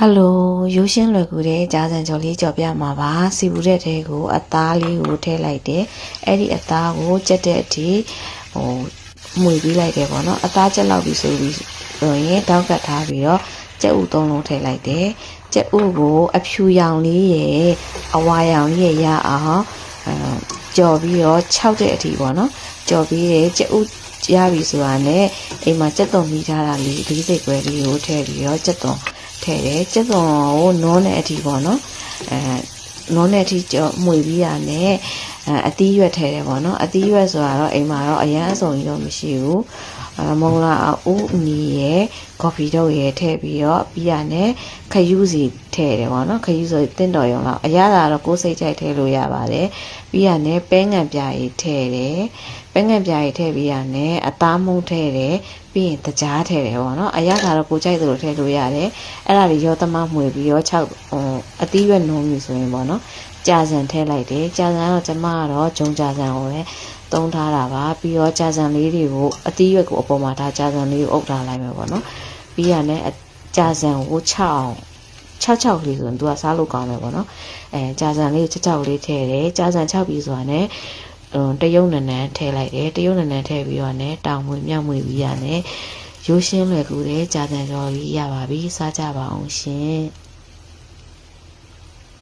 Hello, ရိုးရှင်းလွယ်ကူတဲ့ကြားစံကြော်လေးကြော်ပြမှာပါစီဘူးတဲ့ထဲကိုအသားလေးကိုထည့်လိုက်တယ်အဲ့ဒီအသားကိုကြက်တဲ့အထိမှွေပြီးလိုက်တယ်ပေါ့နော်အသားကြက်လောက်ပြီးဆိုရင်တောက်ကတ်ထားပြီးတော့ကြက်ဥသုံးလုံးထည့်လိုက်တယ်ကြက်ဥကိုအဖြူရောင်လေးရဲ့အဝါရောင်လေးရဲ့ရအောင်ကြော်ပြီးတော့6တဲ့အထိပေါ့နော်ကြော်ပြီးတဲ့ကြက်ဥရပြီဆိုတာနဲ့အိမ်မှာကြက်သွန်မိထားတာလေးဒီစိတ်ကွဲလေးကိုထည့်ပြီးတော့ကြက်သွန်ထည့်တယ်ကြက်သွန်ကိုနုံးတဲ့အထိပေါ့နော်နုံးတဲ့အထိကြော်မှွေပြီးရနဲ့အသီးရွက်ထည့်တယ်ပေါ့နော်အသီးရွက်ဆိုတာတော့အိမ်မှာတော့အရန်အစုံကြီးတော့မရှိဘူးမုံလာဦးအနီရဲ့ကော်ဖီတုပ်ရဲ့ထည့်ပြီးတော့ပြီးရနဲ့ခရူးစီထည့်တယ်ပေါ့နော်ခရူးဆိုတင်းတော်ရုံလောက်အရသာတော့ကိုယ်စိတ်ကြိုက်ထည့်လို့ရပါတယ်ပြီးရနဲ့ပဲငံပြားကြီးထည့်တယ်ပဲငံပြားကြီးထည့်ပြီးရနဲ့အသားမုံထည့်တယ်ပြီးရင်တကြားထည့်တယ်ပေါ့နော်အရသာတော့ကိုယ်ကြိုက်သလိုထည့်လို့ရတယ်အဲ့ဒါတွေရောသမမှွေပြီးတော့အသီးရွက်နုံးပြီဆိုရင်ပေါ့နော်ကြာစံထည့်လိုက်တယ်ကြာစံတော့ကျမကတော့ဂျုံကြာစံကိုလည်းသုံးထားတာပါပြီးတော့ကြာစံလေးတွေကိုအသီးရွက်ကိုအပေါ်မှာထားကြာစံလေးကိုအုပ်ထားလိုက်မယ်ပေါ့နော်ပြီးရနဲ့ကြာစံကို6လေးဆိုရင်သူကစားလို့ကောင်းတယ်ပေါ့နော်ကြာစံလေး6လေးထည့်တယ်ကြာစံ6ပြီးဆိုတာနဲ့တရုံနန်းထည့်လိုက်တယ်တရုံနန်းထည့်ပြီးတော့နဲ့တောင်မွေမြောက်မွေပြီးရနဲ့ရိုးရှင်းလွယ်ကူတဲ့ကြာစံကြော်ကြီးရပါပြီစားကြပါအောင်ရှင်